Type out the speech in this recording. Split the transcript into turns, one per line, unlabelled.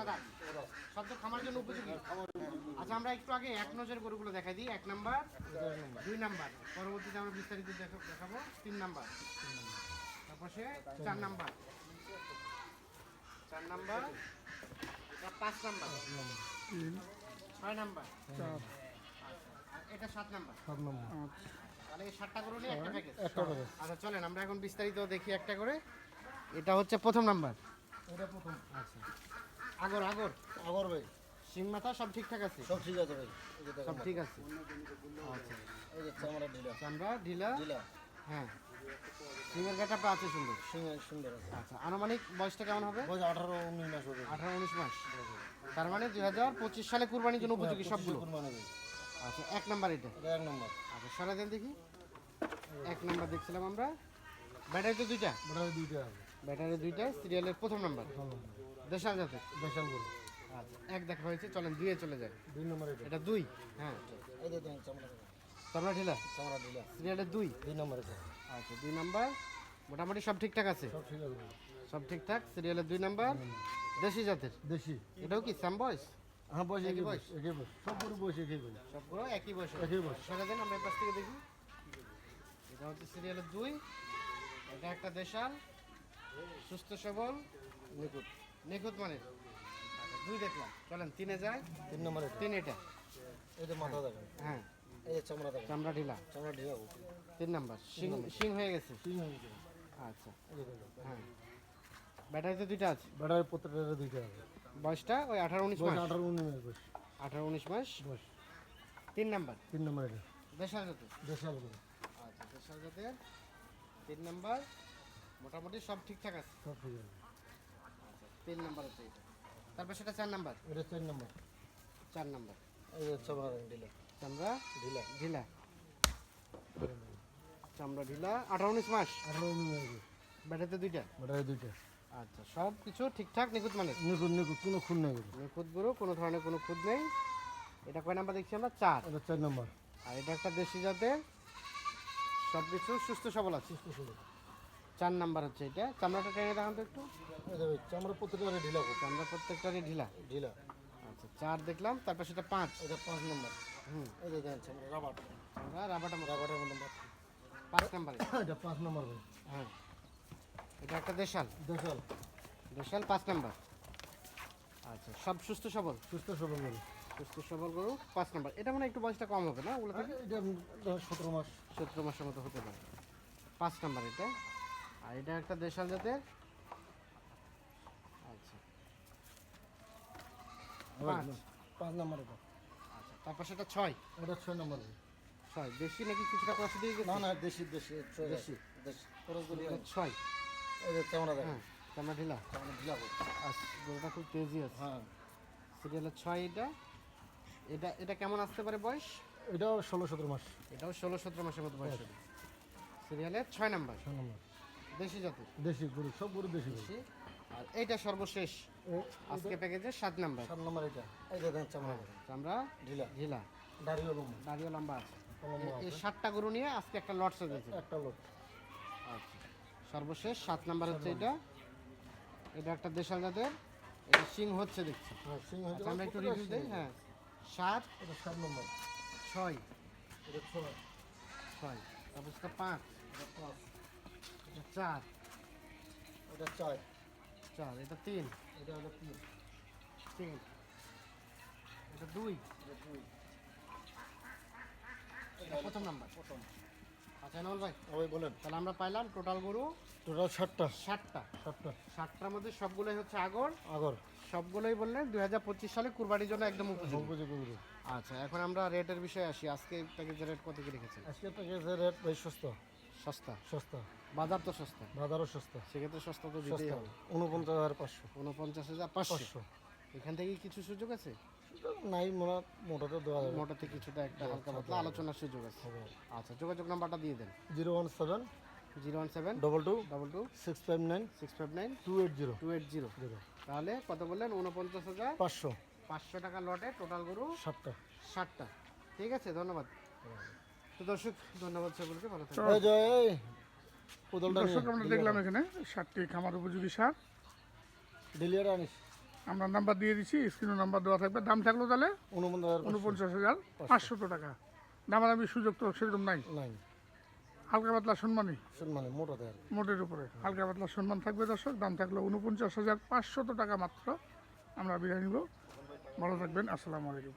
দাঁত সব তো খামার জন্য উপযোগী। আচ্ছা আমরা একটু আগে এক নজর গরুগুলো দেখাই দিই। 1 নাম্বার, 2 নাম্বার, পরবর্তীতে আমরা বিস্তারিত দেখাবো 3 নাম্বার, তারপর সে 4 নাম্বার, 4 নাম্বার, এটা 5 নাম্বার, 6 নাম্বার, আর এটা 7 নাম্বার। তাহলে এই 7টা গরু নিয়ে একটা প্যাকেজ। আচ্ছা চলেন আমরা এখন বিস্তারিত দেখি একটা করে। এটা হচ্ছে প্রথম নাম্বার।
এটা প্রথম।
আচ্ছা আগর আগর
আগর ভাই
সিং মাথা সব ঠিকঠাক আছে?
সব ঠিক আছে ভাই। এই যে দেখেন
সব ঠিক আছে। আচ্ছা
এই যে চামড়া ঢিলা
চামড়া ঢিলা।
ঢিলা
হ্যাঁ সিংয়ের গাটাপটা আছে সুন্দর।
সিং সুন্দর আছে।
আচ্ছা আনুমানিক বয়সটা কেমন হবে?
বয়স 18-19 মাস হবে।
18-19 মাস। তার মানে 2025 সালে কুরবানির জন্য উপযোগী সবগুলো।
কুরবানি ভাই।
আচ্ছা 1 নাম্বার এটা।
এটা 1 নম্বর।
আচ্ছা সরা দেন দেখি। 1 নাম্বার দেখছিলাম আমরা। ব্যাটারি তো দুইটা?
ব্যাটারি দুইটা আছে।
ব্যাটারি দুইটা, সিরিয়ালের প্রথম নাম্বার। দেশাল জাতের?
দেশাল গরু।
আচ্ছা 1 দেখা হয়েছে, চলেন 2 এ চলে যায়।
2 নম্বর এটা।
এটা 2। হ্যাঁ
এই যে দেখেন চামড়া
চামড়া ঢিলা
চামড়া ঢিলা
সিরিয়ালের 2।
2 নম্বর এটা।
আচ্ছা 2 নাম্বার মোটামুটি সব ঠিকঠাক আছে?
সব ঠিক আছে।
সব ঠিকঠাক। সিরিয়ালের 2 নাম্বার, দেশি জাতের।
দেশি।
এটাও কি সাম বয়স?
হ্যাঁ বয়স
একই
একই
বয়স?
বয়স। একই বয়স। সব গরু বয়স একই বয়স।
সবগুলো একই বয়স?
একই বয়স।
সরা দেন আমরা এই পাশ থেকে দেখি। এটা হচ্ছে সিরিয়ালের 2। এটা একটা দেশাল, সুস্থ সবল,
নিকুট।
নিখুঁত মানের। আচ্ছা 2 দেখলাম, চলেন 3 এ যায়।
3 নম্বর এটা।
3 এটা।
এই যে মাথা দেখেন।
হ্যাঁ
এই যে চামড়া দেখেন।
চামড়া ঢিলা
চামড়া ঢিলা
3 নাম্বার। সিং হয়ে গেছে?
সিং হয়ে গেছে।
আচ্ছা
এই যে দেখেন।
হ্যাঁ ব্যাটারিতে 2টা আছে?
ব্যাটারি প্রত্যেকটা দুইটা আছে।
বয়সটা ওই 18-19
বয়স
মাস?
18-19 মাস বয়স।
18-19 মাস।
বয়স
3 নাম্বার
3 নম্বর এটা।
দেশাল জাতের?
দেশাল গরু।
আচ্ছা দেশাল জাতের 3 নাম্বার, মোটামুটি সব ঠিকঠাক আছে।
সব ঠিক আছে।
আচ্ছা 3 নাম্বার হচ্ছে এটা। তারপর সেটা 4 নাম্বার।
এটা 4 নম্বর।
4 নাম্বার
এই যে চামড়া দেখেন ঢিলা
চামড়া
ঢিলা
ঢিলা চামড়া ঢিলা 18-19 মাস।
18-19 মাস বয়স।
ব্যাটারিতে 2টা?
ব্যাটারি দুইটা।
আচ্ছা সব কিছু ঠিকঠাক নিখুঁত মানের?
নিকুট নিকুট কোনো খুন নেই গরু।
নিখুঁত গরু, কোনো ধরনের কোনো খুঁত নেই। এটা কয় নাম্বার দেখছি আমরা? 4।
এটা 4 নম্বর।
আর এটা একটা দেশি জাতের, সব কিছু সুস্থ সবল আছে।
সুস্থ সবল।
4 নাম্বার হচ্ছে এটা। চামড়াটা টেনে দেখান তো একটু।
এই যে ভাই চামড়া প্রত্যেকটা ঢিলা গরু।
চামড়া প্রত্যেকটারই ঢিলা।
ঢিলা।
আচ্ছা 4 দেখলাম, তারপর সেটা 5।
এটা 5 নম্বর।
হুম
এই যে দেখেন চামড়া রাবার।
আমরা রাবারটা
রাবারের মধ্যে মাছ।
5 নাম্বারে।
এটা 5 নম্বর ভাই।
হ্যাঁ এটা একটা দেশাল।
দেশাল।
দেশাল 5 নাম্বার। আচ্ছা সব সুস্থ সবল?
সুস্থ সবল গরু।
সুস্থ সবল গরু 5 নাম্বার। এটা মানে একটু বয়সটা কম হবে না ওগুলো থেকে?
এটা 17 মাস।
17 মাসের মতো হতে পারে। 5 নাম্বার এটা। আর এটা একটা দেশাল জাতের। আচ্ছা 5।
5 নম্বর এটা।
আচ্ছা তারপর সেটা 6।
এটা 6 নম্বর ভাই।
6 দেশি নাকি কিছুটা কষে দিয়ে গেছে?
না না দেশি দেশি
দেশি।
দেশি খরচ গরু।
এটা 6।
এই যে চামড়া দেখেন।
হ্যাঁ চামড়া ঢিলা।
চামড়া ঢিলা গরু।
আচ্ছা গরুটা খুব তেজি আছে।
হ্যাঁ
সিরিয়ালের 6 এটা। এটা এটা কেমন আসতে পারে বয়স?
এটাও 16-17 মাস।
এটাও 16-17 মাসের মতো বয়স হবে। সিরিয়ালের 6 নাম্বার।
6 নম্বর।
দেশি জাতের।
দেশি গরু সব গরু দেশি গরু।
দেশি। আর এইটা সর্বশেষ আজকে প্যাকেজের 7 নাম্বার।
7 নম্বর এটা। এই যে দেখেন চামড়া দেখেন।
আমরা
ঢিলা
ঢিলা
দাড়িও লম্বা।
দাঁড়িয়ে লম্বা আছে।
লম্বা
এই
আছে।
7টা গরু নিয়ে আজকে একটা লট সাজিয়েছে।
একটা লোক।
আচ্ছা সর্বশেষ 7 নাম্বার হচ্ছে এটা। এটা একটা দেশাল জাতের। এটা সিং হচ্ছে দেখছি।
হ্যাঁ সিং হইতে
আচ্ছা, আমরা একটু রিভিউ দেই। হ্যাঁ 7
এটা 7 নম্বর।
6
এটা 6
6 তারপর সেটা 5
এটা 5
এটা 4
এটা 4
4 এটা 3
এটা হলো 3
3 এটা 2
এটা 2
এটা প্রথম নাম্বার।
প্রথম।
আচ্ছা নল ভাই
ওই বলেন
তাহলে আমরা পাইলাম টোটাল গরু
টোটাল 60টা
60টা।
60টা
60টার মধ্যে সবগুলোই হচ্ছে আগর।
আগর
সবগুলোই বললেন 2025 সালে কুরবানির জন্য একদম উপযোগী।
উপযোগী গরু।
আচ্ছা এখন আমরা রেটের বিষয়ে আসি। আজকে প্যাকেজের রেট কত কি রেখেছেন?
আজকে প্যাকেজের রেট বেশ সস্তা।
সস্তা?
সস্তা।
বাজার তো সস্তা,
বাজারও সস্তা।
সেক্ষেত্রে সস্তা তো দিতেই
সস্তা
হবে।
49,500
49,500।
500
এখান থেকে কিছু সুযোগ আছে?
নাই মোটাতে দেওয়া যাবে।
মোটাতে কিছুটা একটা হালকা পাতলা আলোচনার সুযোগ আছে। আচ্ছা যোগাযোগ নাম্বারটা দিয়ে দেন।
017
017
22
22
659
659
280
280। তাহলে কত বললেন? 49,500
500
টাকা লটে টোটাল গরু
60টা।
60টা। ঠিক আছে ধন্যবাদ। তো দর্শক ধন্যবাদ সকলকে, ভালো থাকবেন।
এই যে এই কোদলটা
দর্শক আমরা দেখলাম এখানে 7টি খামার উপযোগী সার।
ডেলিভারি আনিস।
আমরা নাম্বার দিয়ে দিচ্ছি, স্ক্রিনে নাম্বার দেওয়া থাকবে। দাম থাকলো তাহলে
49,500
49,500 টাকা। দামাদামি সুযোগ তো সেরকম নাই,
নাই
হালকা পাতলা সম্মানই,
মানে মোটাতে আর
মোটের উপরে হালকা পাতলা সম্মান থাকবে দর্শক। দাম থাকলো 49,500 টাকা মাত্র। আমরা বিদায় নিব, ভালো থাকবেন, আসসালামু আলাইকুম।